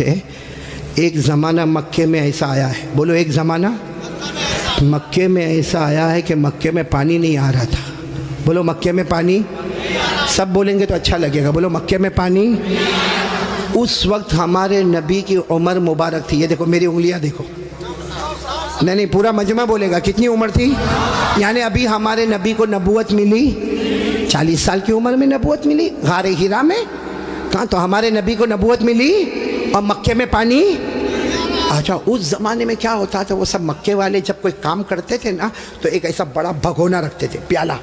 ہے، ایک زمانہ مکے میں ایسا آیا ہے، بولو ایک زمانہ مکے میں ایسا آیا ہے کہ مکے میں پانی نہیں آ رہا تھا. بولو مکے میں پانی، سب بولیں گے تو اچھا لگے گا. بولو مکے میں پانی. اس وقت ہمارے نبی کی عمر مبارک تھی، یہ دیکھو میری انگلیاں دیکھو، نہیں پورا مجمع بولے گا. کتنی عمر تھی؟ یعنی ابھی ہمارے نبی کو نبوت ملی 40 سال کی عمر میں نبوت ملی غار ہیرا میں. کہاں تو ہمارے نبی کو نبوت ملی اور مکے میں پانی. اچھا اس زمانے میں کیا ہوتا تھا، وہ سب مکے والے جب کوئی کام کرتے تھے نا تو ایک ایسا بڑا بھگونا رکھتے تھے، پیالہ،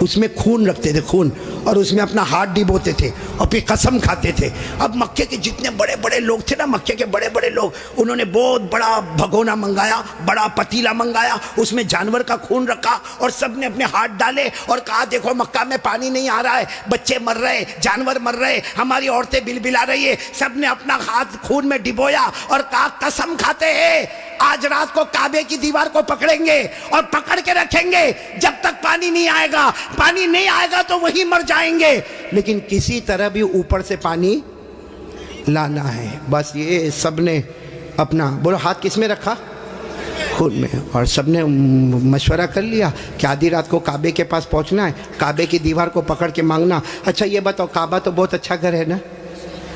اس میں خون رکھتے تھے، خون، اور اس میں اپنا ہاتھ ڈبوتے تھے اور پھر قسم کھاتے تھے. اب مکے کے جتنے بڑے بڑے لوگ تھے نا، مکے کے بڑے بڑے لوگ، انہوں نے بہت بڑا بھگونا منگایا، بڑا پتیلا منگایا، اس میں جانور کا خون رکھا اور سب نے اپنے ہاتھ ڈالے اور کہا دیکھو مکہ میں پانی نہیں آ رہا ہے، بچے مر رہے، جانور مر رہے، ہماری عورتیں بلبلا رہی ہے. سب نے اپنا ہاتھ خون میں ڈبویا اور کہا قسم کھاتے ہیں آج رات کو کعبے کی دیوار کو پکڑیں گے اور پکڑ کے رکھیں گے جب تک پانی نہیں آئے گا. پانی نہیں آئے گا تو وہی مر جائیں گے، لیکن کسی طرح بھی اوپر سے پانی لانا ہے. بس یہ سب نے اپنا، بولو ہاتھ کس میں رکھا؟ خود میں. اور سب نے مشورہ کر لیا کہ آدھی رات کو کعبے کے پاس پہنچنا ہے، کعبے کی دیوار کو پکڑ کے مانگنا. اچھا یہ بتاؤ کعبہ تو بہت اچھا گھر ہے نا؟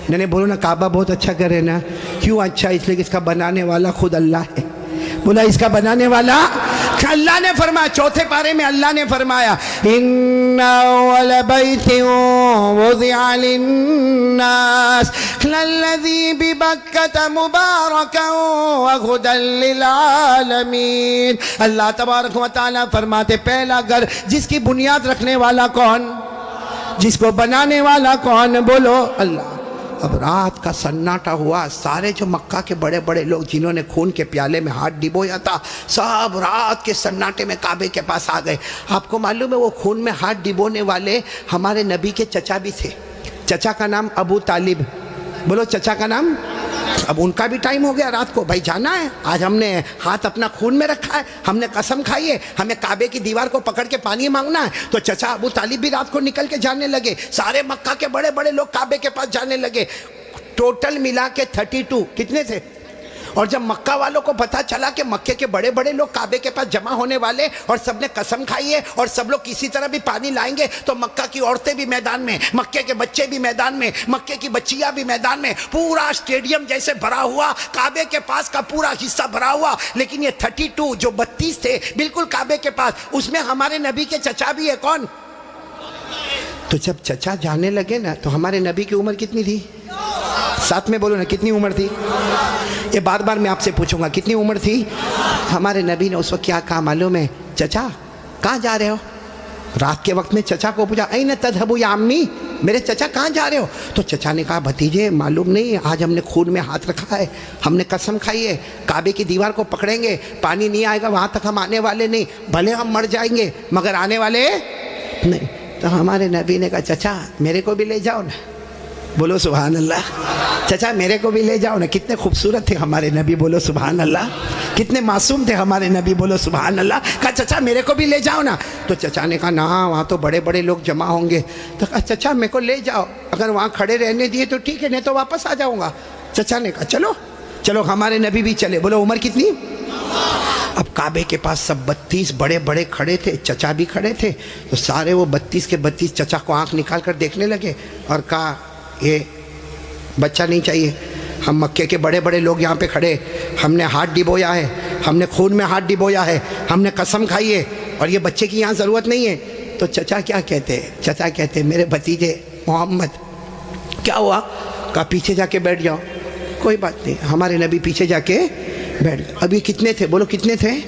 نہیں بولو نا کعبہ بہت اچھا گھر ہے نا. کیوں اچھا؟ اس لیے کہ اس کا بنانے والا خود اللہ ہے. بولا اس کا بنانے والا اللہ نے فرمایا، چوتھے پارے میں اللہ نے فرمایا ان اول بیت وضع للناس للذی ببکۃ مبارکا وہدی للعالمین. اللہ تبارک و تعالیٰ فرماتے پہلا گھر جس کی بنیاد رکھنے والا کون، جس کو بنانے والا کون؟ بولو اللہ. اب رات کا سناٹا ہوا، سارے جو مکہ کے بڑے بڑے لوگ جنہوں نے خون کے پیالے میں ہاتھ ڈبویا تھا سب رات کے سناٹے میں کعبے کے پاس آ گئے. آپ کو معلوم ہے وہ خون میں ہاتھ ڈبونے والے ہمارے نبی کے چچا بھی تھے. چچا کا نام ابو طالب. بولو چچا کا نام. اب ان کا بھی ٹائم ہو گیا، رات کو بھائی جانا ہے، آج ہم نے ہاتھ اپنا خون میں رکھا ہے، ہم نے قسم کھائی ہے ہمیں کعبے کی دیوار کو پکڑ کے پانی مانگنا ہے. تو چچا ابو طالب بھی رات کو نکل کے جانے لگے، سارے مکہ کے بڑے بڑے لوگ کعبے کے پاس جانے لگے. ٹوٹل ملا کے 32 کتنے تھے. اور جب مکہ والوں کو پتا چلا کہ مکے کے بڑے بڑے لوگ کعبے کے پاس جمع ہونے والے اور سب نے قسم کھائی ہے اور سب لوگ کسی طرح بھی پانی لائیں گے، تو مکہ کی عورتیں بھی میدان میں، مکے کے بچے بھی میدان میں، مکے کی بچیاں بھی میدان میں، پورا اسٹیڈیم جیسے بھرا ہوا، کعبے کے پاس کا پورا حصہ بھرا ہوا. لیکن یہ 32 جو 32 تھے بالکل کعبے کے پاس، اس میں ہمارے نبی کے چچا بھی ہے. کون؟ تو جب چچا جانے لگے نا تو ہمارے نبی کی عمر کتنی تھی؟ ساتھ میں بولو نا کتنی عمر تھی؟ یہ بار بار میں آپ سے پوچھوں گا کتنی عمر تھی؟ ہمارے نبی نے اس وقت کیا کہا معلوم ہے؟ چچا کہاں جا رہے ہو؟ رات کے وقت میں چچا کو پوچھا این تذهبوا یا امی، میرے چچا کہاں جا رہے ہو؟ تو چچا نے کہا بھتیجے معلوم نہیں، آج ہم نے خون میں ہاتھ رکھا ہے، ہم نے قسم کھائی ہے کعبے کی دیوار کو پکڑیں گے، پانی نہیں آئے گا وہاں تک ہم آنے والے نہیں، بھلے ہم مر جائیں گے مگر آنے والے نہیں. تو ہمارے نبی نے کہا چچا میرے کو بھی لے جاؤ نا. بولو سبحان اللہ. چچا میرے کو بھی لے جاؤ نا. کتنے خوبصورت تھے ہمارے نبی، بولو سبحان اللہ. کتنے معصوم تھے ہمارے نبی، بولو سبحان اللہ. کہا چچا میرے کو بھی لے جاؤ نا. تو چچا نے کہا نہ وہاں تو بڑے بڑے لوگ جمع ہوں گے. تو کہا چچا میرے کو لے جاؤ، اگر وہاں کھڑے رہنے دیے تو ٹھیک ہے، نہیں تو واپس آ جاؤں گا. چچا نے کہا چلو چلو. ہمارے نبی بھی چلے. بولو عمر کتنی؟ اب کعبے کے پاس سب 32 بڑے بڑے کھڑے تھے، چچا بھی کھڑے تھے. تو سارے وہ 32 کے 32 چچا کو آنکھ نکال کر دیکھنے لگے اور کہا یہ بچہ نہیں چاہیے، ہم مکے کے بڑے بڑے لوگ یہاں پہ کھڑے، ہم نے ہاتھ ڈبویا ہے، ہم نے خون میں ہاتھ ڈبویا ہے، ہم نے قسم کھائی ہے، اور یہ بچے کی یہاں ضرورت نہیں ہے. تو چچا کیا کہتے؟ چچا کہتے میرے بھتیجے محمد کیا ہوا؟ کہا پیچھے جا کے بیٹھ جاؤ. کوئی بات نہیں. ہمارے نبی پیچھے جا کے بیٹھ گئے. اب یہ کتنے تھے؟ بولو کتنے تھے؟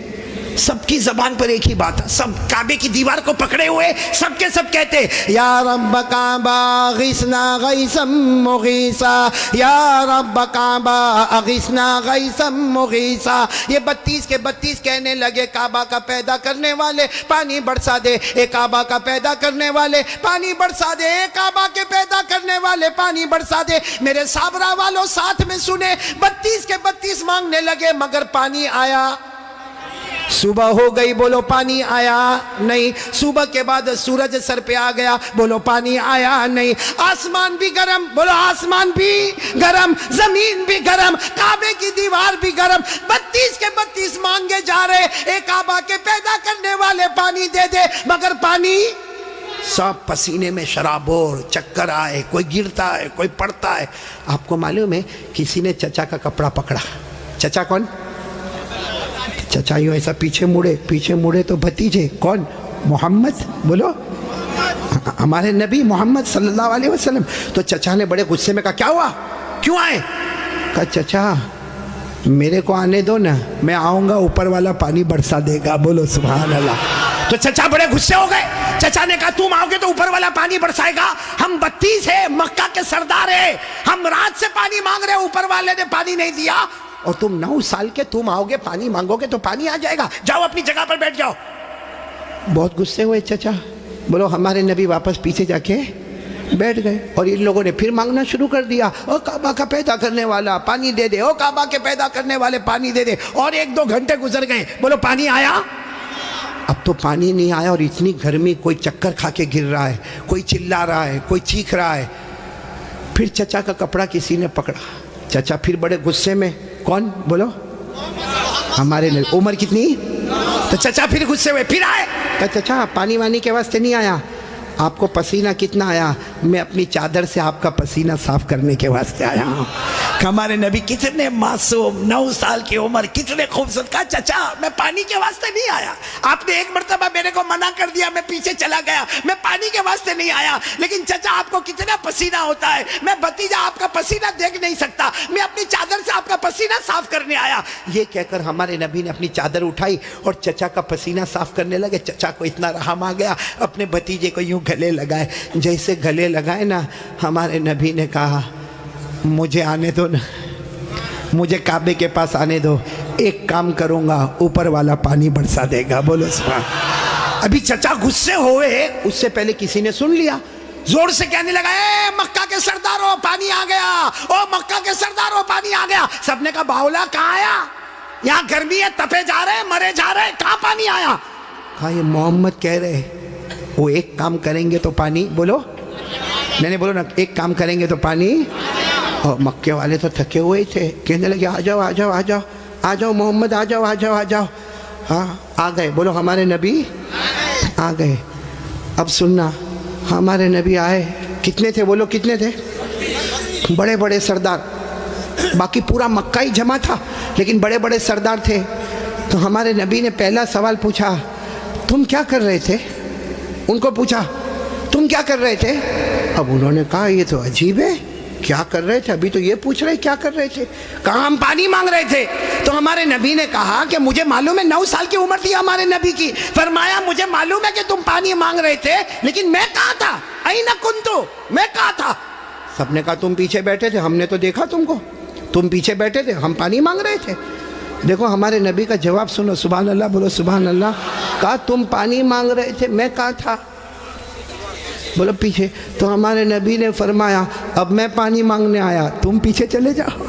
سب کی زبان پر ایک ہی بات ہے، سب کعبے کی دیوار کو پکڑے ہوئے سب کے سب کہتے یا رب کعبہ اغثنا غیثا مغیثا، یا رب کعبہ اغثنا غیثا مغیثا. یہ 32 کے 32 کہنے لگے کعبہ کا پیدا کرنے والے پانی برسا دے، اے کعبہ کا پیدا کرنے والے پانی برسا دے، اے کعبہ کے پیدا کرنے والے پانی برسا دے. میرے صابرہ والوں ساتھ میں سنے، 32 کے 32 مانگنے لگے مگر پانی آیا. صبح ہو گئی، بولو پانی آیا نہیں۔ صبح کے بعد سورج سر پہ آ گیا، بولو پانی آیا نہیں۔ آسمان بھی گرم، بولو آسمان بھی گرم، زمین بھی گرم، کعبے کی دیوار بھی گرم۔ 32 کے 32 مانگے جا رہے، ایک کعبہ کے پیدا کرنے والے پانی دے دے، مگر پانی سب پسینے میں شرابور، چکر آئے، کوئی گرتا ہے، کوئی پڑتا ہے۔ آپ کو معلوم ہے کسی نے چچا کا کپڑا پکڑا۔ چچا کون؟ چچا یوں ایسا پیچھے مڑے تو بھتیجے کون؟ محمد، بولو ہمارے نبی محمد صلی اللہ علیہ وسلم۔ تو چچا نے بڑے غصے میں کہا کیا ہوا، کیوں آئے؟ کہا چچا میرے کو آنے دو نا، میں آؤں گا اوپر والا پانی برسا دے گا، بولو سبحان اللہ۔ تو چچا بڑے غصے ہو گئے۔ چچا نے کہا تم آؤ گے تو اوپر والا پانی برسائے گا؟ ہم 32 ہیں، مکہ کے سردار ہیں، ہم رات سے پانی مانگ رہے ہیں، اوپر والے نے پانی نہیں دیا، اور تم 9 سال کے تم آؤ گے پانی مانگو گے تو پانی آ جائے گا، جاؤ اپنی جگہ پر بیٹھ جاؤ۔ بہت غصے ہوئے چچا، بولو ہمارے نبی واپس پیچھے جا کے بیٹھ گئے، اور ان لوگوں نے پھر مانگنا شروع کر دیا، او کعبہ کا پیدا کرنے والا پانی دے دے، او کعبہ کے پیدا کرنے والے پانی دے دے۔ اور 1-2 گھنٹے گزر گئے، بولو پانی آیا؟ اب تو پانی نہیں آیا، اور اتنی گرمی، کوئی چکر کھا کے گر رہا ہے، کوئی چلا رہا ہے، کوئی چیخ رہا ہے۔ پھر چچا کا کپڑا کسی نے پکڑا، چچا پھر بڑے غصے میں، کون؟ بولو ہمارے نبی۔ عمر کتنی؟ تو چچا پھر غصے ہوئے، پھر آئے، کہا چچا پانی وانی کے واسطے نہیں آیا، آپ کو پسینہ کتنا آیا؟ میں اپنی چادر سے آپ کا پسینہ صاف کرنے کے واسطے آیا ہوں۔ ہمارے نبی کتنے معصوم، 9 سال کی عمر، کتنے خوبصورت۔ کہا چچا میں پانی کے واسطے نہیں آیا، آپ نے ایک مرتبہ میرے کو منع کر دیا، میں پیچھے چلا گیا، میں پانی کے واسطے نہیں آیا، لیکن چچا آپ کو کتنا پسینہ ہوتا ہے، میں بھتیجا آپ کا پسینہ دیکھ نہیں سکتا، میں اپنی چادر سے آپ کا پسینہ صاف کرنے آیا۔ یہ کہہ کر ہمارے نبی نے اپنی چادر اٹھائی اور چچا کا پسینہ صاف کرنے لگے۔ چچا کو اتنا رحم آ گیا، اپنے بھتیجے کو یوں گلے لگائے، جیسے گلے لگائے نا، ہمارے نبی نے کہا مجھے آنے دو نا، مجھے کعبے کے پاس آنے دو، ایک کام کروں گا اوپر والا پانی برسا دے گا، بولو سبحان۔ ابھی چچا غصے ہوئے، اس سے پہلے کسی نے سن لیا، زور سے کہنے لگا اے مکہ کے سرداروں پانی آ گیا، او مکہ کے سرداروں پانی آ گیا۔ سب نے کہا باولا کہاں آیا؟ یہاں گرمی ہے، تپے جا رہے ہیں، مرے جا رہے ہیں، کہاں پانی آیا؟ کہا یہ محمد کہہ رہے وہ ایک کام کریں گے تو پانی، بولو نہیں بولو نا، ایک کام کریں گے تو پانی۔ اور مکے والے تو تھکے ہوئے تھے، کہنے لگے آ جاؤ آ جاؤ آ جاؤ آ جاؤ محمد، آ جاؤ آ جاؤ آ جاؤ۔ ہاں آ گئے، بولو ہمارے نبی آ گئے۔ اب سننا، ہمارے نبی آئے، کتنے تھے بولو کتنے تھے؟ بڑے بڑے سردار، باقی پورا مکہ ہی جمع تھا لیکن بڑے بڑے سردار تھے۔ تو ہمارے نبی نے پہلا سوال پوچھا تم کیا کر رہے تھے؟ ان کو پوچھا تم کیا کر رہے تھے؟ اب انہوں نے کہا یہ تو عجیب ہے، کیا کر رہے تھے؟ ابھی تو یہ پوچھ رہے کیا کر رہے تھے؟ کہا ہم پانی مانگ رہے تھے۔ تو ہمارے نبی نے کہا کہ مجھے معلوم ہے 9 سال کی عمر تھی ہمارے نبی کی، فرمایا مجھے معلوم ہے کہ تم پانی مانگ رہے تھے، لیکن میں کہاں تھا؟ اینا کنتو، میں کہاں تھا؟ سب نے کہا تم پیچھے بیٹھے تھے، ہم نے تو دیکھا تم کو، تم پیچھے بیٹھے تھے، ہم پانی مانگ رہے تھے۔ دیکھو ہمارے نبی کا جواب سنو، سبحان اللہ بولو سبحان اللہ۔ کہا تم پانی مانگ رہے تھے، میں کہاں تھا؟ بولو پیچھے۔ تو ہمارے نبی نے فرمایا اب میں پانی مانگنے آیا، تم پیچھے چلے جاؤ۔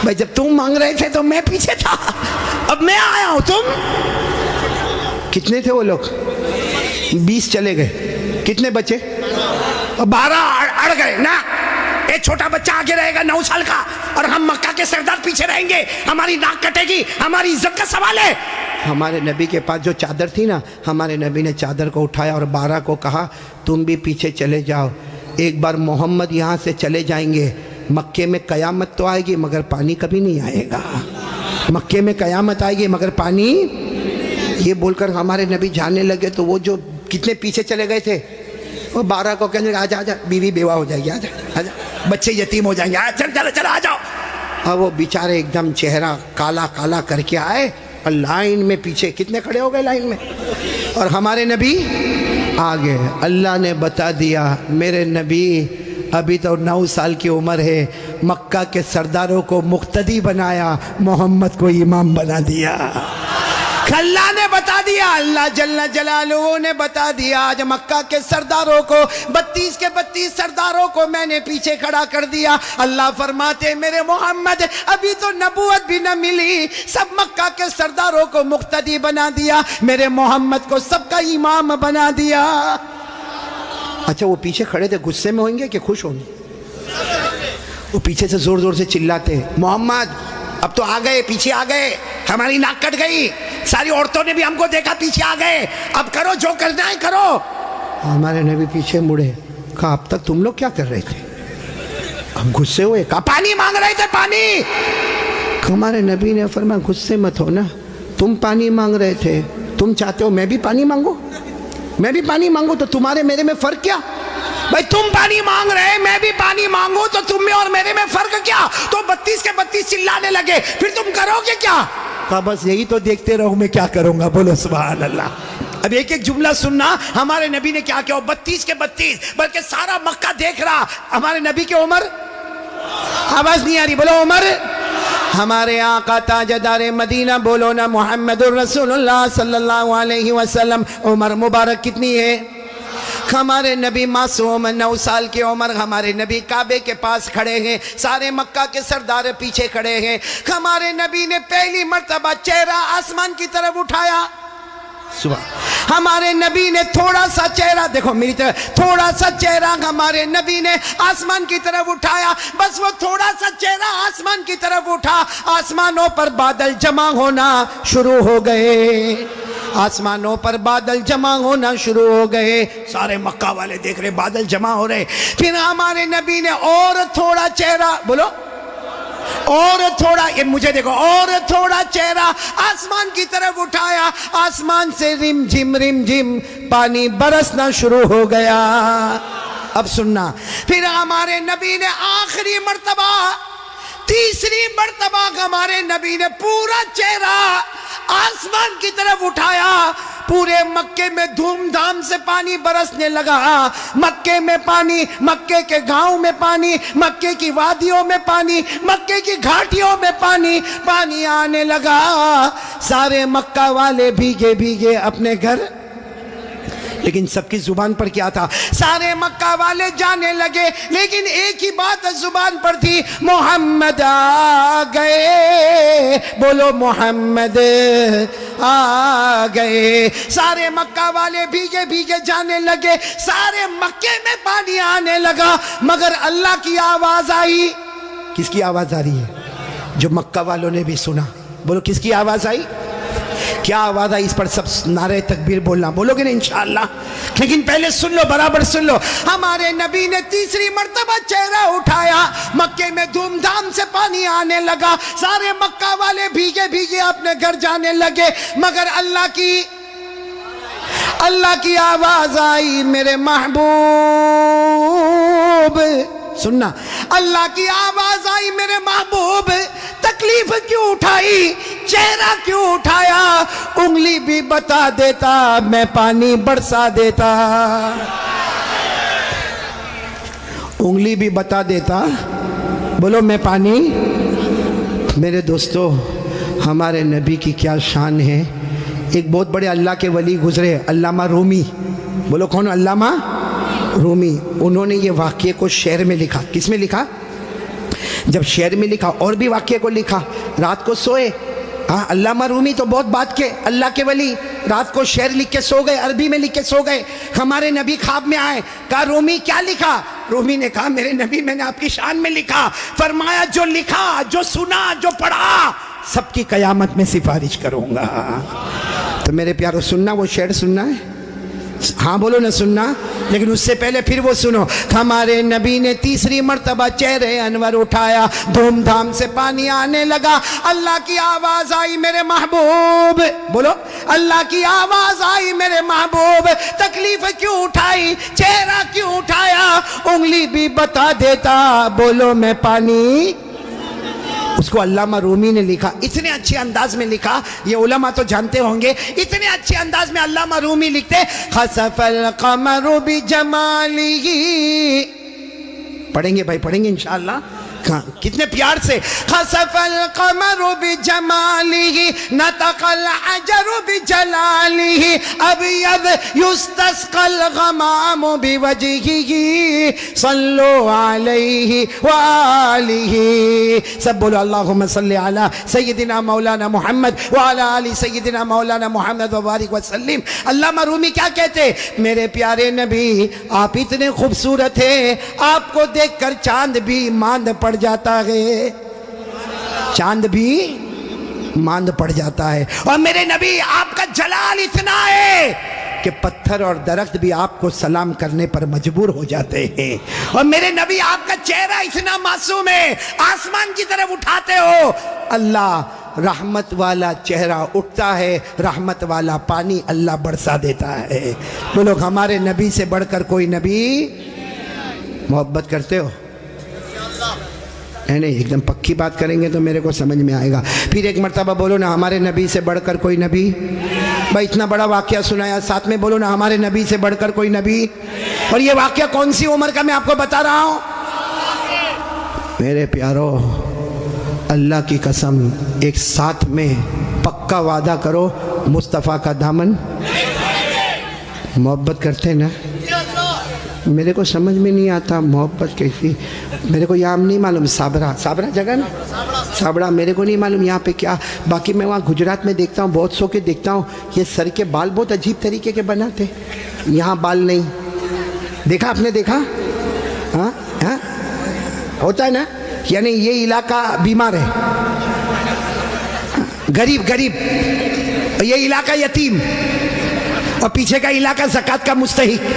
بھائی جب تم مانگ رہے تھے تو میں پیچھے تھا، اب میں آیا ہوں، تم کتنے تھے وہ لوگ؟ 20 چلے گئے، کتنے بچے؟ 12 اڑ گئے نا، ایک چھوٹا بچہ آگے رہے گا 9 سال کا، اور ہم مکہ کے سردار پیچھے رہیں گے، ہماری ناک کٹے گی، ہماری عزت کا سوال ہے۔ ہمارے نبی کے پاس جو چادر تھی نا، ہمارے نبی نے چادر کو اٹھایا اور 12 کو کہا تم بھی پیچھے چلے جاؤ، ایک بار محمد یہاں سے چلے جائیں گے، مکے میں قیامت تو آئے گی مگر پانی کبھی نہیں آئے گا، مکے میں قیامت آئے گی مگر پانی۔ یہ بول کر ہمارے نبی جانے لگے تو وہ جو کتنے پیچھے چلے گئے تھے وہ 12 کو کہنے لگا آجا آجا، بیوی بیوہ ہو جائے گی، آجا آجا، بچے یتیم ہو جائیں گے، چل چل چل آ جاؤ۔ اور وہ بیچارے ایک دم چہرہ کالا کالا کر کے آئے اور لائن میں پیچھے کتنے کھڑے ہو گئے لائن میں، اور ہمارے نبی آگے۔ اللہ نے بتا دیا میرے نبی ابھی تو 9 سال کی عمر ہے، مکہ کے سرداروں کو مقتدی بنایا، محمد کو امام بنا دیا۔ اللہ نے بتا دیا، اللہ جل جلالہ نے بتا دیا، آج مکہ کے سرداروں کو 32 کے 32 سرداروں کو میں نے پیچھے کھڑا کر دیا۔ اللہ فرماتے میرے محمد ابھی تو نبوت بھی نہ ملی، سب مکہ کے سرداروں کو مقتدی بنا دیا، میرے محمد کو سب کا امام بنا دیا۔ اچھا وہ پیچھے کھڑے تھے غصے میں ہوئیں گے کہ خوش ہوں گے؟ وہ پیچھے سے زور زور سے چلاتے محمد اب تو آ گئے، پیچھے آ گئے، ہماری ناک کٹ گئی، ساری عورتوں نے بھی ہم کو دیکھا پیچھے آ گئے، اب کرو جو کرنا ہے کرو۔ ہمارے نبی پیچھے مڑے، کہا اب تک تم لوگ کیا کر رہے تھے؟ ہم غصے ہوئے، کہا پانی مانگ رہے تھے پانی۔ ہمارے نبی نے فرمایا غصے مت ہو نا، تم پانی مانگ رہے تھے، تم چاہتے ہو میں بھی پانی مانگوں؟ میں بھی پانی مانگوں تو تمہارے میرے میں فرق کیا؟ بھائی تم پانی مانگ رہے میں بھی پانی مانگوں تو تم میں اور میرے میں فرق کیا؟ تو 32 کے 32 چلانے لگے، پھر تم کرو گے کیا؟ کہا بس یہی تو دیکھتے رہو میں کیا کروں گا۔ بولو سبحان اللہ۔ اب ایک ایک جملہ سننا، ہمارے نبی نے کیا کیا؟ 32 کے 32 بلکہ سارا مکہ دیکھ رہا، ہمارے نبی کی عمر آواز نہیں آ رہی، بولو عمر۔ ہمارے آقا تاجدار مدینہ، بولو نا محمد الرسول اللہ صلی اللہ علیہ وسلم، عمر مبارک کتنی ہے؟ ہمارے نبی معصوم 9 سال کی عمر، ہمارے نبی کعبے کے پاس کھڑے ہیں، سارے مکہ کے سردار پیچھے کھڑے ہیں۔ ہمارے نبی نے پہلی مرتبہ چہرہ آسمان کی طرف اٹھایا، ہمارے نبی نے تھوڑا سا چہرہ، دیکھو میری طرف، تھوڑا سا چہرہ ہمارے نبی نے آسمان کی طرف اٹھایا، بس وہ تھوڑا سا چہرہ آسمان کی طرف اٹھا، آسمانوں پر بادل جمع ہونا شروع ہو گئے، آسمانوں پر بادل جمع ہونا شروع ہو گئے، سارے مکہ والے دیکھ رہے بادل جمع ہو رہے۔ پھر ہمارے نبی نے اور تھوڑا چہرہ، بولو اور تھوڑا، یہ مجھے دیکھو، اور تھوڑا چہرہ آسمان کی طرف اٹھایا، آسمان سے رم جھم پانی برسنا شروع ہو گیا۔ اب سننا، پھر ہمارے نبی نے آخری مرتبہ، تیسری مرتبہ ہمارے نبی نے پورا چہرہ آسمان کی طرف اٹھایا، پورے مکے میں دھوم دھام سے پانی برسنے لگا، مکے میں پانی، مکے کے گاؤں میں پانی، مکے کی وادیوں میں پانی، مکے کی گھاٹیوں میں پانی، پانی آنے لگا، سارے مکہ والے بھیگے بھیگے اپنے گھر۔ لیکن سب کی زبان پر کیا تھا؟ سارے مکہ والے جانے لگے، لیکن ایک ہی بات زبان پر تھی، محمد آ گئے، بولو محمد آ گئے۔ سارے مکہ والے بھیگے بھیگے جانے لگے، سارے مکے میں پانی آنے لگا، مگر اللہ کی آواز آئی۔ کس کی آواز آ رہی ہے؟ جو مکہ والوں نے بھی سنا، بولو کس کی آواز آئی؟ کیا آواز آئی؟ اس پر سب نعرہ تکبیر بولنا، بولو گے نا انشاءاللہ؟ لیکن پہلے سن لو، برابر سن لو، ہمارے نبی نے تیسری مرتبہ چہرہ اٹھایا، مکے میں دھوم دھام سے پانی آنے لگا، سارے مکہ والے بھیگے بھیگے اپنے گھر جانے لگے، مگر اللہ کی آواز آئی، میرے محبوب، سننا، اللہ کی آواز آئی، میرے محبوب تکلیف کیوں اٹھائی، چہرہ کیوں اٹھایا، انگلی بھی بتا دیتا میں پانی برسا دیتا، انگلی بھی بتا دیتا، بولو میں پانی۔ میرے دوستو، ہمارے نبی کی کیا شان ہے۔ ایک بہت بڑے اللہ کے ولی گزرے، علامہ رومی، بولو کون؟ علامہ رومی۔ انہوں نے یہ واقعے کو شعر میں لکھا۔ کس میں لکھا؟ جب شعر میں لکھا، اور بھی واقعے کو لکھا، رات کو سوئے، علامہ رومی تو بہت بات کے اللہ کے ولی، رات کو شعر لکھ کے سو گئے، عربی میں لکھ کے سو گئے، ہمارے نبی خواب میں آئے، کہا رومی کیا لکھا؟ رومی نے کہا میرے نبی میں نے آپ کی شان میں لکھا، فرمایا جو لکھا، جو سنا، جو پڑھا، سب کی قیامت میں سفارش کروں گا۔ تو میرے پیارو سننا، وہ شعر سننا ہے، ہاں بولو نہ سننا، لیکن اس سے پہلے پھر وہ سنو، ہمارے نبی نے تیسری مرتبہ چہرے انور اٹھایا، دھوم دھام سے پانی آنے لگا، اللہ کی آواز آئی، میرے محبوب، بولو اللہ کی آواز آئی، میرے محبوب تکلیف کیوں اٹھائی، چہرہ کیوں اٹھایا، انگلی بھی بتا دیتا، بولو میں پانی۔ اس کو علامہ رومی نے لکھا، اتنے اچھے انداز میں لکھا، یہ علماء تو جانتے ہوں گے، اتنے اچھے انداز میں علامہ رومی لکھتے، خسف القمر بجمالہ، پڑھیں گے بھائی، پڑھیں گے انشاءاللہ، کتنے پیار سے خسف القمر بجمالہ نطق الحجر بجلالہ ابیض یستسقى الغمام بوجہہ صلو علیہ وآلہ. سب بولو اللہم صلی علی سیدنا مولانا محمد وعلی آل سیدنا مولانا محمد وبارک وسلم. علامہ رومی کیا کہتے؟ میرے پیارے نبی آپ اتنے خوبصورت ہیں، آپ کو دیکھ کر چاند بھی ماند پڑ جاتا ہے، چاند بھی ماند پڑ جاتا ہے. اور میرے نبی آپ کا جلال اتنا ہے کہ پتھر اور درخت بھی آپ کو سلام کرنے پر مجبور ہو جاتے ہیں. اور میرے نبی آپ کا چہرہ اتنا معصوم ہے، آسمان کی طرف اٹھاتے ہو اللہ رحمت والا چہرہ اٹھتا ہے، رحمت والا پانی اللہ برسا دیتا ہے. وہ لوگ ہمارے نبی سے بڑھ کر کوئی نبی محبت کرتے ہو؟ نہیں، ایک دم پکی بات کریں گے تو میرے کو سمجھ میں آئے گا. پھر ایک مرتبہ بولو نا ہمارے نبی سے بڑھ کر کوئی نبی. بھائی اتنا بڑا واقعہ سنایا، ساتھ میں بولو نا ہمارے نبی سے بڑھ کر کوئی نبی. اور یہ واقعہ کون سی عمر کا میں آپ کو بتا رہا ہوں؟ میرے پیارو اللہ کی قسم ایک ساتھ میں پکا وعدہ کرو مصطفیٰ کا دامن محبت کرتے نا. میرے کو سمجھ میں نہیں آتا محبت کیسی. میرے کو یہاں نہیں معلوم صابرہ جگہ نا، صابرہ میرے کو نہیں معلوم یہاں پہ کیا. باقی میں وہاں گجرات میں دیکھتا ہوں، بہت سو کے دیکھتا ہوں یہ سر کے بال بہت عجیب طریقے کے بناتے. یہاں بال نہیں دیکھا آپ نے؟ دیکھا؟ ہاں ہاں ہوتا ہے نا. یعنی یہ علاقہ بیمار ہے، غریب، یہ علاقہ یتیم، اور پیچھے کا علاقہ زکوٰۃ کا مستحق.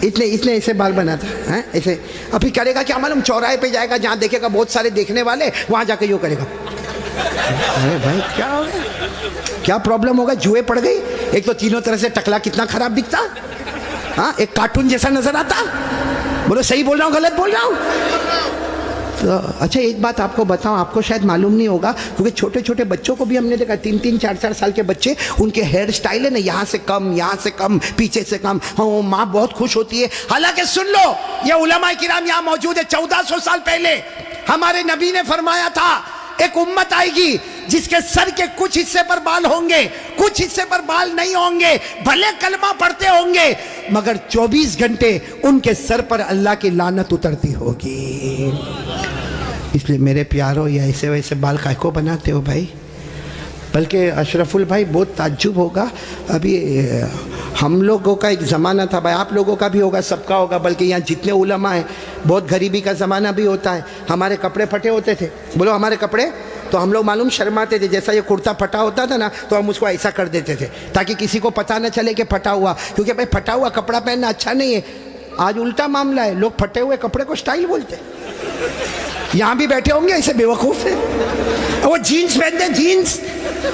اتنے ایسے بال بناتا ہے ایسے. ابھی کرے گا کیا معلوم؟ چوراہے پہ جائے گا جہاں دیکھے گا بہت سارے دیکھنے والے، وہاں جا کے یوں کرے گا. ارے بھائی کیا ہوگا؟ کیا پرابلم ہوگا؟ جوئے پڑ گئی. ایک تو تینوں طرح سے ٹکلا کتنا خراب دکھتا، ہاں ایک کارٹون جیسا نظر آتا. بولو صحیح بول رہا ہوں غلط بول رہا ہوں؟ تو اچھا ایک بات آپ کو بتاؤں، آپ کو شاید معلوم نہیں ہوگا کیونکہ چھوٹے چھوٹے بچوں کو بھی ہم نے دیکھا، 3 4 سال کے بچے، ان کے ہیئر سٹائل ہے نا یہاں سے کم، یہاں سے کم، پیچھے سے کم. ہاں ماں بہت خوش ہوتی ہے. حالانکہ سن لو یہ علماء کرام یہاں موجود ہے. 1400 سال پہلے ہمارے نبی نے فرمایا تھا ایک امت آئے گی جس کے سر کے کچھ حصے پر بال ہوں گے، کچھ حصے پر بال نہیں ہوں گے، بھلے کلمہ پڑھتے ہوں گے مگر 24 گھنٹے ان کے سر پر اللہ کی لعنت اترتی ہوگی. اس لیے میرے پیارو یہ ایسے ویسے بال کائے کو بناتے ہو بھائی؟ بلکہ اشرف البھائی بہت تعجب ہوگا، ابھی ہم لوگوں کا ایک زمانہ تھا بھائی، آپ لوگوں کا بھی ہوگا، سب کا ہوگا، بلکہ یہاں جتنے علماء ہیں بہت غریبی کا زمانہ بھی ہوتا ہے. ہمارے کپڑے پھٹے ہوتے تھے، بولو ہمارے کپڑے، تو ہم لوگ معلوم شرماتے تھے. جیسا یہ کرتا پھٹا ہوتا تھا نا تو ہم اس کو ایسا کر دیتے تھے تاکہ کسی کو پتہ نہ چلے کہ پھٹا ہوا، کیونکہ بھائی پھٹا ہوا کپڑا پہننا اچھا نہیں ہے. آج الٹا معاملہ ہے، لوگ پھٹے ہوئے کپڑے کو سٹائل بولتے. یہاں بھی بیٹھے ہوں گے ایسے بے وقوف ہیں، وہ جینز پہنتے ہیں، جینز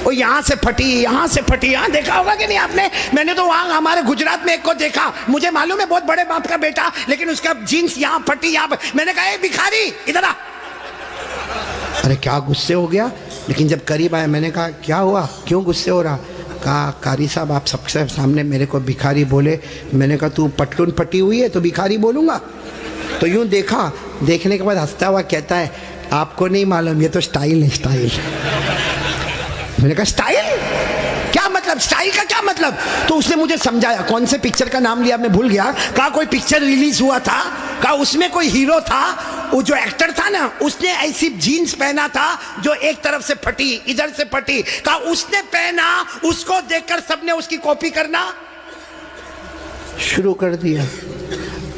وہ یہاں سے پھٹی، یہاں سے پھٹی. یہاں دیکھا ہوگا کہ نہیں آپ نے؟ میں نے تو وہاں ہمارے گجرات میں ایک کو دیکھا، مجھے معلوم ہے بہت بڑے باپ کا بیٹا، لیکن اس کا جینز یہاں پھٹی یہاں پر. میں نے کہا اے بھکاری ادھر آ. ارے کیا غصے ہو گیا، لیکن جب قریب آیا میں نے کہا کیا ہوا، کیوں غصے ہو رہا؟ کہا قاری صاحب آپ سب سے سامنے میرے کو بھکاری بولے. میں نے کہا تو پٹلون پھٹی ہوئی ہے تو بھکاری بولوں گا؟ تو یوں دیکھا، دیکھنے کے بعد ہنستا ہوا کہتا ہے آپ کو نہیں معلوم یہ تو سٹائل ہے، سٹائل. میں نے کہا سٹائل کیا مطلب؟ سٹائل کا کیا مطلب؟ تو اس نے مجھے سمجھایا. کون سے پکچر کا نام لیا میں بھول گیا. کہا کوئی پکچر ریلیز ہوا تھا، کہا اس میں کوئی ہیرو تھا، وہ جو ایکٹر تھا نا اس نے ایسی جینز پہنا تھا جو ایک طرف سے پھٹی، ادھر سے پھٹی. کہا اس نے پہنا، اس کو دیکھ کر سب نے اس کی کاپی کرنا شروع کر دیا.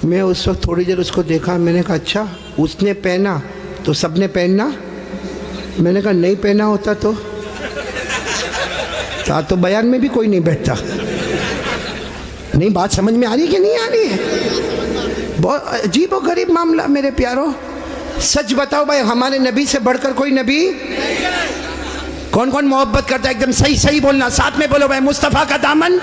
میں اس وقت تھوڑی دیر اس کو دیکھا، میں نے کہا اچھا اس نے پہنا تو سب نے پہننا؟ میں نے کہا نہیں پہنا ہوتا تو تو بیان میں بھی کوئی نہیں بیٹھتا. نہیں بات سمجھ میں آ رہی کہ نہیں آ رہی ہے؟ بہت عجیب و غریب معاملہ میرے پیاروں. سچ بتاؤ بھائی ہمارے نبی سے بڑھ کر کوئی نبی؟ کون کون محبت کرتا ہے؟ ایک دم صحیح بولنا، ساتھ میں بولو بھائی مصطفیٰ کا دامن.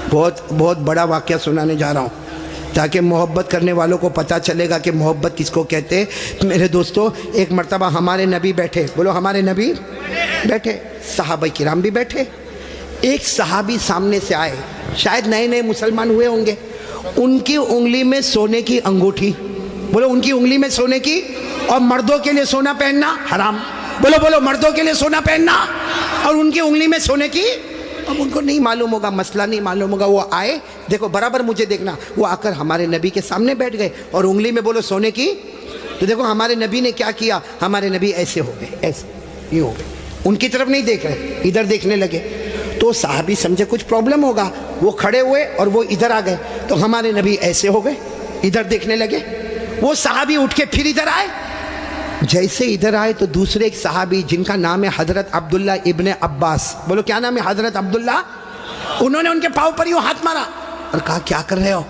بہت بڑا واقعہ سنانے جا رہا ہوں تاکہ محبت کرنے والوں کو پتہ چلے گا کہ محبت کس کو کہتے. میرے دوستو ایک مرتبہ ہمارے نبی بیٹھے، بولو ہمارے نبی بیٹھے، صحابہ کرام بھی بیٹھے. ایک صحابی سامنے سے آئے، شاید نئے نئے مسلمان ہوئے ہوں گے. ان کی انگلی میں سونے کی انگوٹھی، بولو ان کی انگلی میں سونے کی اور مردوں کے لیے سونا پہننا حرام. بولو مردوں کے لیے سونا پہننا اور ان کی انگلی میں سونے کی. اب ان کو نہیں معلوم ہوگا, مسئلہ نہیں معلوم ہوگا. وہ آئے, دیکھو برابر مجھے دیکھنا, وہ آ کر ہمارے نبی کے سامنے بیٹھ گئے اور انگلی میں بولو سونے کی. تو دیکھو ہمارے نبی نے کیا کیا, ہمارے نبی ایسے ہو گئے, ایسے یہ ہو گئے, ان کی طرف نہیں دیکھ رہے, ادھر دیکھنے لگے. تو صحابی سمجھے کچھ پرابلم ہوگا, وہ کھڑے ہوئے اور وہ ادھر آ گئے. تو ہمارے نبی ایسے ہو گئے, ادھر دیکھنے لگے. وہ صحابی اٹھ کے پھر ادھر آئے. جیسے ادھر آئے تو دوسرے ایک صحابی جن کا نام ہے حضرت عبداللہ ابن عباس, بولو کیا نام ہے, حضرت عبداللہ, انہوں نے ان کے پاؤں پر یوں ہاتھ مارا اور کہا کیا کر رہے ہو,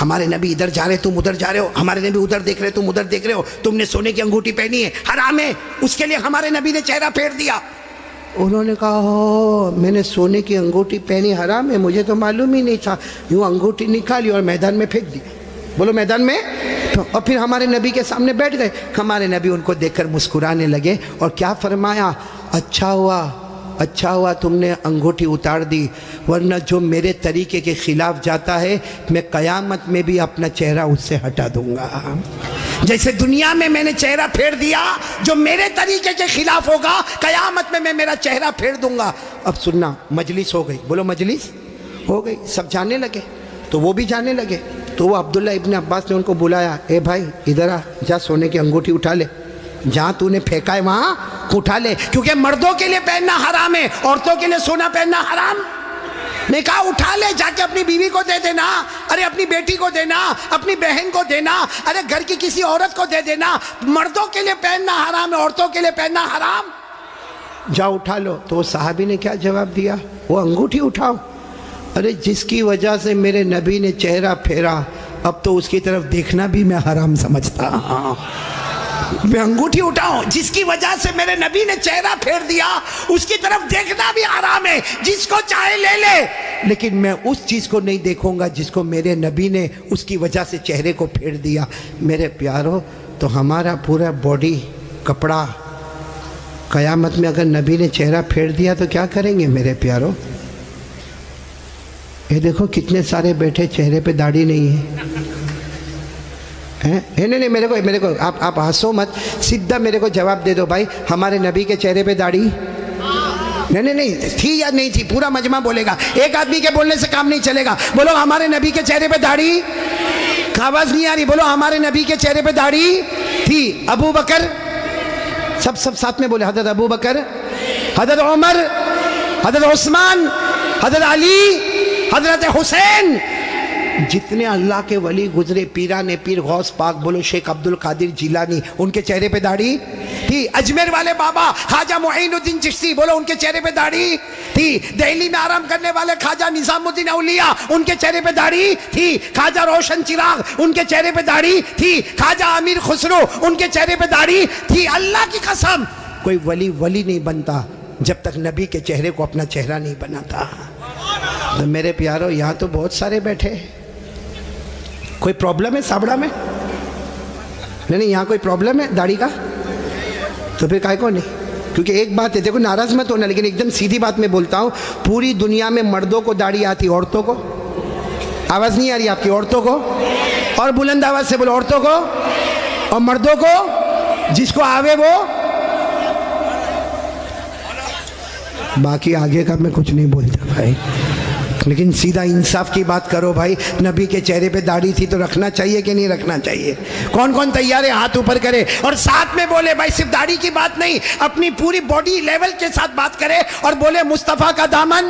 ہمارے نبی ادھر جا رہے تم ادھر جا رہے ہو, ہمارے نبی ادھر دیکھ رہے تم ادھر دیکھ رہے ہو, تم نے سونے کی انگوٹھی پہنی ہے, حرام ہے, اس کے لیے ہمارے نبی نے چہرہ پھیر دیا. انہوں نے کہا میں نے سونے کی انگوٹھی پہنی, حرام ہے, مجھے تو معلوم ہی نہیں تھا. یوں انگوٹھی نکالی اور میدان میں پھینک دی. بولو میدان میں. اور پھر ہمارے نبی کے سامنے بیٹھ گئے. ہمارے نبی ان کو دیکھ کر مسکرانے لگے اور کیا فرمایا, اچھا ہوا تم نے انگوٹھی اتار دی, ورنہ جو میرے طریقے کے خلاف جاتا ہے میں قیامت میں بھی اپنا چہرہ اس سے ہٹا دوں گا. جیسے دنیا میں میں نے چہرہ پھیر دیا, جو میرے طریقے کے خلاف ہوگا قیامت میں میرا چہرہ پھیر دوں گا. اب سننا, مجلس ہو گئی, بولو مجلس ہو گئی, سب جانے لگے. تو وہ بھی جانے لگے. تو وہ عبداللہ ابن عباس نے ان کو بلایا, اے بھائی ادھر آ, جا سونے کی انگوٹھی اٹھا لے, جہاں تو نے پھینکا ہے وہاں اٹھا لے, کیونکہ مردوں کے لیے پہننا حرام ہے, عورتوں کے لیے سونا پہننا حرام. میں کہا اٹھا لے, جا کے اپنی بیوی کو دے دینا, ارے اپنی بیٹی کو دینا, اپنی بہن کو دینا, ارے گھر کی کسی عورت کو دے دینا. مردوں کے لیے پہننا حرام ہے, عورتوں کے لیے پہننا حرام. جا اٹھا لو. تو وہ صحابی نے کیا جواب دیا, وہ انگوٹھی اٹھاؤ. ارے جس کی وجہ سے میرے نبی نے چہرہ پھیرا, اب تو اس کی طرف دیکھنا بھی میں حرام سمجھتا. میں انگوٹھی اٹھاؤں, جس کی وجہ سے میرے نبی نے چہرہ پھیر دیا, اس کی طرف دیکھنا بھی حرام ہے. جس کو چاہے لے لے, لیکن میں اس چیز کو نہیں دیکھوں گا جس کو میرے نبی نے اس کی وجہ سے چہرے کو پھیر دیا. میرے پیارو, تو ہمارا پورا باڈی کپڑا قیامت میں اگر نبی نے چہرہ پھیر دیا تو کیا کریں گے میرے پیارو. یہ دیکھو کتنے سارے بیٹھے, چہرے پہ داڑھی نہیں ہے. نہیں میرے کو آپ ہنسو مت, سیدھا میرے کو جواب دے دو بھائی, ہمارے نبی کے چہرے پہ داڑھی نہیں تھی یا نہیں تھی. پورا مجمع بولے گا, ایک آدمی کے بولنے سے کام نہیں چلے گا. بولو ہمارے نبی کے چہرے پہ داڑھی, آواز نہیں آ رہی, بولو ہمارے نبی کے چہرے پہ داڑھی تھی. ابو بکر, سب ساتھ میں بولے, حضرت ابو بکر, حضرت عمر, حضرت عثمان, حضرت علی, حضرت حسین, جتنے اللہ کے ولی گزرے, پیران پیر غوث پاک, بولو شیخ عبد القادر جیلانی, ان کے چہرے پہ داڑھی تھی. اجمیر والے بابا خواجہ معین الدین چشتی, بولو ان کے چہرے پہ داڑھی تھی. دہلی میں آرام کرنے والے خواجہ نظام الدین اولیاء, ان کے چہرے پہ داڑھی تھی. خواجہ روشن چراغ, ان کے چہرے پہ داڑھی تھی. خواجہ امیر خسرو, ان کے چہرے پہ داڑھی تھی. اللہ کی قسم, کوئی ولی نہیں بنتا جب تک نبی کے چہرے کو اپنا چہرہ نہیں بناتا. تو میرے پیارو, یہاں تو بہت سارے بیٹھے, کوئی پرابلم ہے سابڑا میں؟ نہیں, یہاں کوئی پرابلم ہے داڑھی کا؟ تو پھر کائے کو نہیں, کیونکہ ایک بات ہے, دیکھو ناراض مت ہونا, لیکن ایک دم سیدھی بات میں بولتا ہوں, پوری دنیا میں مردوں کو داڑھی آتی, عورتوں کو آواز نہیں آ رہی آپ کی, عورتوں کو, اور بلند آواز سے بولو, عورتوں کو اور مردوں کو, جس کو آوے وہ. باقی آگے کا میں کچھ نہیں بولتا بھائی, لیکن سیدھا انصاف کی بات کرو بھائی. نبی کے چہرے پہ داڑھی تھی تو رکھنا چاہیے کہ نہیں رکھنا چاہیے؟ کون تیار ہے ہاتھ اوپر کرے اور ساتھ میں بولے بھائی صرف داڑھی کی بات نہیں, اپنی پوری باڈی لیول کے ساتھ بات کرے اور بولے مصطفیٰ کا دامن.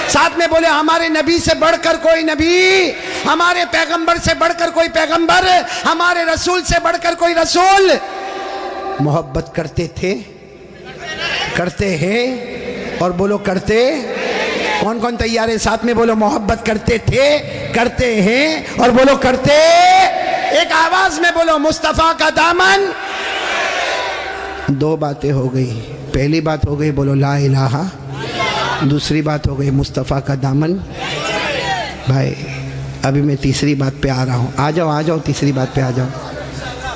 ساتھ میں بولے ہمارے نبی سے بڑھ کر کوئی نبی, ہمارے پیغمبر سے بڑھ کر کوئی پیغمبر, ہمارے رسول سے بڑھ کر کوئی رسول. محبت کرتے تھے, کرتے ہیں, اور بولو کرتے. کون تیار ہے ساتھ میں بولو محبت کرتے تھے, کرتے ہیں, اور بولو کرتے. ایک آواز میں بولو مصطفیٰ کا دامن. دو باتیں ہو گئی, پہلی بات ہو گئی بولو لا الہ, دوسری بات ہو گئی مصطفیٰ کا دامن. بھائی ابھی میں تیسری بات پہ آ رہا ہوں, آ جاؤ تیسری بات پہ آ جاؤ.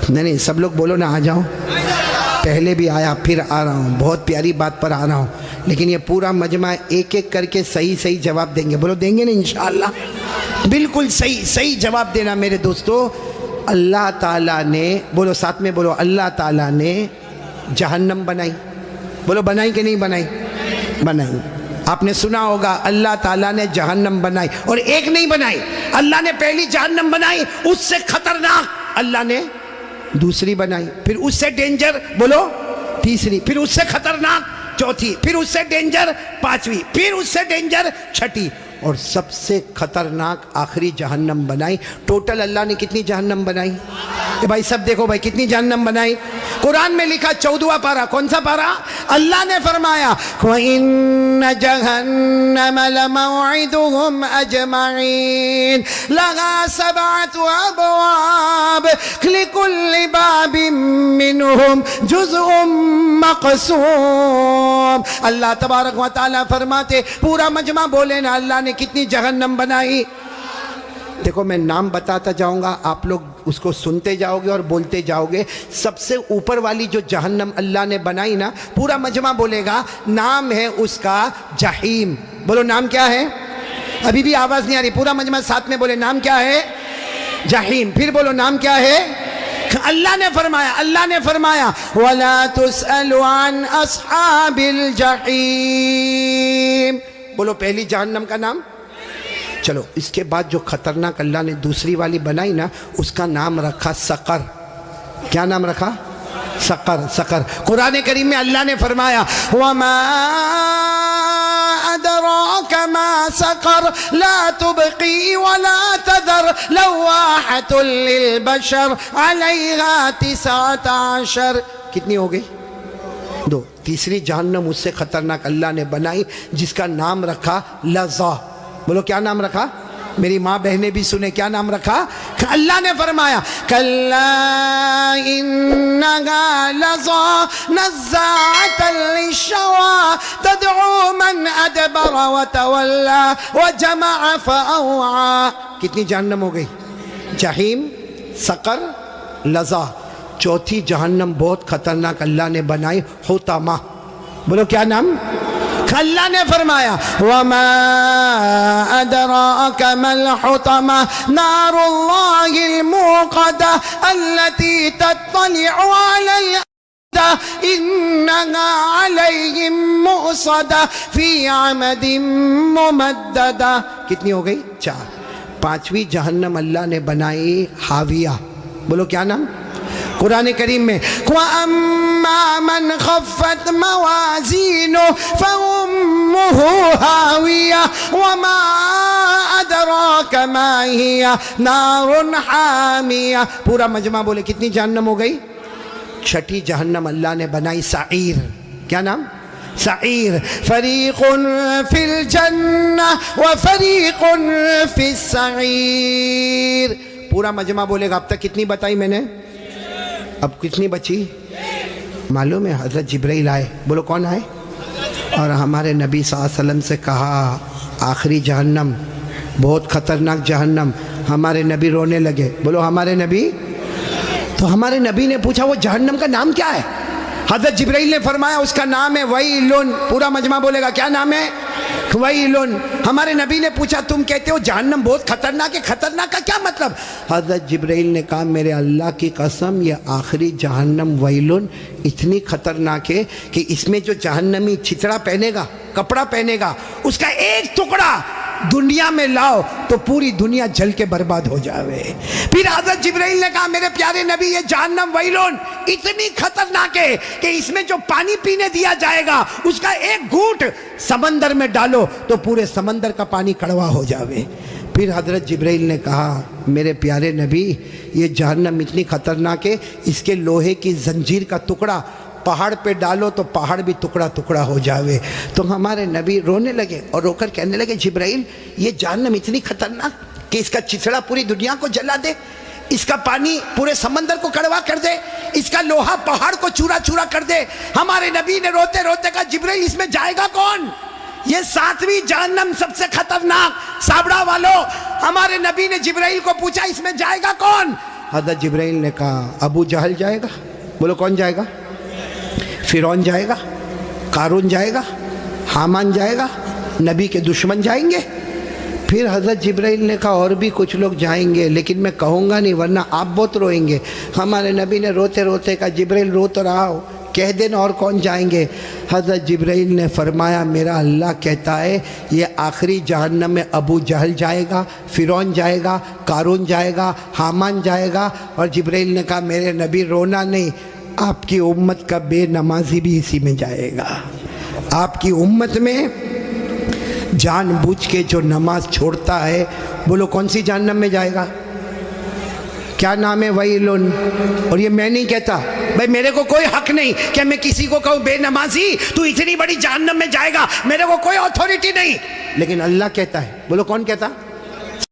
نہیں سب لوگ بولو نا آ جاؤ. پہلے بھی آیا پھر آ رہا ہوں, بہت پیاری بات پر آ رہا ہوں, لیکن یہ پورا مجمع ایک ایک کر کے صحیح جواب دیں گے. بولو دیں گے نا انشاءاللہ, بالکل صحیح جواب دینا میرے دوستو. اللہ تعالیٰ نے، بولو ساتھ میں بولو، اللہ تعالیٰ نے جہنم بنائی. بولو بنائی کہ نہیں بنائی؟ بنائی. آپ نے سنا ہوگا اللہ تعالیٰ نے جہنم بنائی، اور ایک نہیں بنائی. اللہ نے پہلی جہنم بنائی، اس سے خطرناک اللہ نے دوسری بنائی، پھر اس سے ڈینجر بولو تیسری، پھر اس سے خطرناک چوتھی، پھر اس سے ڈینجر پانچویں، پھر اس سے ڈینجر چھٹی، اور سب سے خطرناک آخری جہنم بنائی. ٹوٹل اللہ نے کتنی جہنم بنائی؟ بھائی سب دیکھو بھائی کتنی جہنم بنائی. قرآن میں لکھا 14واں پارہ، کون سا پارہ؟ اللہ نے فرمایا وَإِنَّ جَهَنَّمَ لَمَوْعِدُهُمْ أَجْمَعِينَ لَهَا 7 أَبْوَابٍ لِكُلِّ بَابٍ مِّنْهُمْ جُزْءٌ مَّقْسُومٌ. اللہ تبارک و تعالیٰ فرماتے پورا مجمع بولے نا اللہ نے کتنی جہنم بنائی. دیکھو میں نام بتاتا جاؤں گا، آپ لوگ اس کو سنتے جاؤ گے اور بولتے جاؤ گے. سب سے اوپر والی جو جہنم اللہ نے بنائی نا، پورا مجمع بولے گا، نام ہے اس کا جہیم. بولو نام کیا ہے؟ ابھی بھی آواز نہیں آ رہی، پورا مجمع ساتھ میں بولے نام کیا ہے؟ جہیم. پھر بولو نام کیا ہے؟ اللہ نے فرمایا وَلَا تُسْأَلُ عَنْ أَصْحَابِ الْجَحِيمِ. بولو پہلی جہنم کا نام. چلو اس کے بعد جو خطرناک اللہ نے دوسری والی بنائی نا، اس کا نام رکھا سقر. کیا نام رکھا؟ سقر. قرآن کریم میں اللہ نے فرمایا وَمَا أَدْرَاكَ مَا سَقَرْ لَا تُبْقِي وَلَا تَذَرْ لَوَّاحَةٌ لِلْبَشَرِ عَلَيْهَا 19. کتنی ہو گئی؟ 2. تیسری جہنم اس سے خطرناک اللہ نے بنائی، جس کا نام رکھا لظا. بولو کیا نام رکھا؟ میری ماں بہنیں بھی سنیں، کیا نام رکھا؟ اللہ نے فرمایا کَلَّا إِنَّهَا لَظَىٰ نَزَّاعَةً لِلشَّوَىٰ تَدْعُو مَنْ أَدْبَرَ وَتَوَلَّىٰ وَجَمَعَ فَأَوْعَىٰ. کتنی جہنم ہو گئی؟ جہیم، سقر، لظا. چوتھی جہنم بہت خطرناک اللہ نے بنائی، حطمہ. بولو کیا نام؟ اللہ نے فرمایا وَمَا أَدْرَاكَ مَا الْحُطَمَةُ نَارُ اللَّهِ الْمُوقَدَةُ الَّتِي تَطَّلِعُ عَلَى الْأَفْئِدَةِ إِنَّهَا عَلَيْهِمْ مُؤْصَدَةٌ فِي عَمَدٍ مُمَدَّدَةٍ. کتنی ہو گئی؟ 4. پانچویں جہنم اللہ نے بنائی حاویہ. بولو کیا نام؟ قرآن کریم میں وَأَمَّا مَنْ خَفَّتْ مَوَازِينُهُ فَأُمُّهُ هَاوِيَةٌ وَمَا أَدْرَاكَ مَا هِيَ نَارٌ حَامِيَةٌ. پورا مجمع بولے کتنی جہنم ہو گئی؟ 6 جہنم اللہ نے بنائی سعیر. کیا نام؟ سعیر. فَرِيقٌ فِي الْجَنَّةِ وَفَرِيقٌ فِي السَّعِيرِ. پورا مجمع بولے گا اب تک کتنی بتائی میں نے؟ اب کتنی بچی؟ معلوم ہے حضرت جبرائیل آئے. بولو کون آئے؟ اور ہمارے نبی صلی اللہ علیہ وسلم سے کہا آخری جہنم بہت خطرناک جہنم. ہمارے نبی رونے لگے. بولو ہمارے نبی. تو ہمارے نبی نے پوچھا وہ جہنم کا نام کیا ہے؟ حضرت جبرائیل نے فرمایا اس کا نام ہے ویلن. پورا مجمع بولے گا کیا نام ہے؟ ویلن. ہمارے نبی نے پوچھا تم کہتے ہو جہنم بہت خطرناک ہے، خطرناک کا کیا مطلب؟ حضرت جبرائیل نے کہا میرے اللہ کی قسم یہ آخری جہنم ویلن اتنی خطرناک ہے کہ اس میں جو جہنمی چھتڑا پہنے گا، کپڑا پہنے گا، اس کا ایک ٹکڑا دنیا میں لاؤ تو پوری دنیا جل کے برباد ہو جاوے. پھر حضرت جبرائیل نے کہا میرے پیارے نبی یہ جہنم ویلون اتنی خطرناک ہے کہ اس میں جو پانی پینے دیا جائے گا اس کا ایک گھونٹ سمندر میں ڈالو تو پورے سمندر کا پانی کڑوا ہو جاوے. پھر حضرت جبرائیل نے کہا میرے پیارے نبی یہ جہنم اتنی خطرناک ہے اس کے لوہے کی زنجیر کا ٹکڑا پہاڑ پہ ڈالو تو پہاڑ بھی ٹکڑا ٹکڑا ہو جاوے. تو ہمارے نبی رونے لگے اور رو کر کہنے لگے جبرائیل یہ جہنم اتنی خطرناک کہ اس کا چتڑا پوری دنیا کو جلا دے، اس کا پانی پورے سمندر کو کڑوا کر دے، اس کا لوہا پہاڑ کو چورا چورا کر دے. ہمارے نبی نے روتے روتے کہا جبرائیل اس میں جائے گا کون؟ یہ 7ویں جہنم سب سے خطرناک. سابڑا والو ہمارے نبی نے جبرائیل کو پوچھا اس میں جائے گا کون؟ حضرت جبرائیل نے کہا ابو جہل جائے گا. بولو کون جائے گا؟ فرعون جائے گا، قارون جائے گا، حامان جائے گا، نبی کے دشمن جائیں گے. پھر حضرت جبرائیل نے کہا اور بھی کچھ لوگ جائیں گے لیکن میں کہوں گا نہیں ورنہ آپ بہت روئیں گے. ہمارے نبی نے روتے روتے کہا جبرائیل رو تو رہا ہو, کہہ دینا اور کون جائیں گے. حضرت جبرائیل نے فرمایا میرا اللہ کہتا ہے یہ آخری جہنم میں ابو جہل جائے گا, فرعون جائے گا, قارون جائے گا, حامان جائے گا. اور جبرائیل نے کہا میرے نبی رونا نہیں, آپ کی امت کا بے نمازی بھی اسی میں جائے گا. آپ کی امت میں جان بوجھ کے جو نماز چھوڑتا ہے, بولو کون سی جہنم میں جائے گا؟ کیا نام ہے؟ ویلن. اور یہ میں نہیں کہتا بھائی, میرے کو کوئی حق نہیں کہ میں کسی کو کہوں بے نمازی تو اتنی بڑی جہنم میں جائے گا, میرے کو کوئی اتھارٹی نہیں, لیکن اللہ کہتا ہے. بولو کون کہتا؟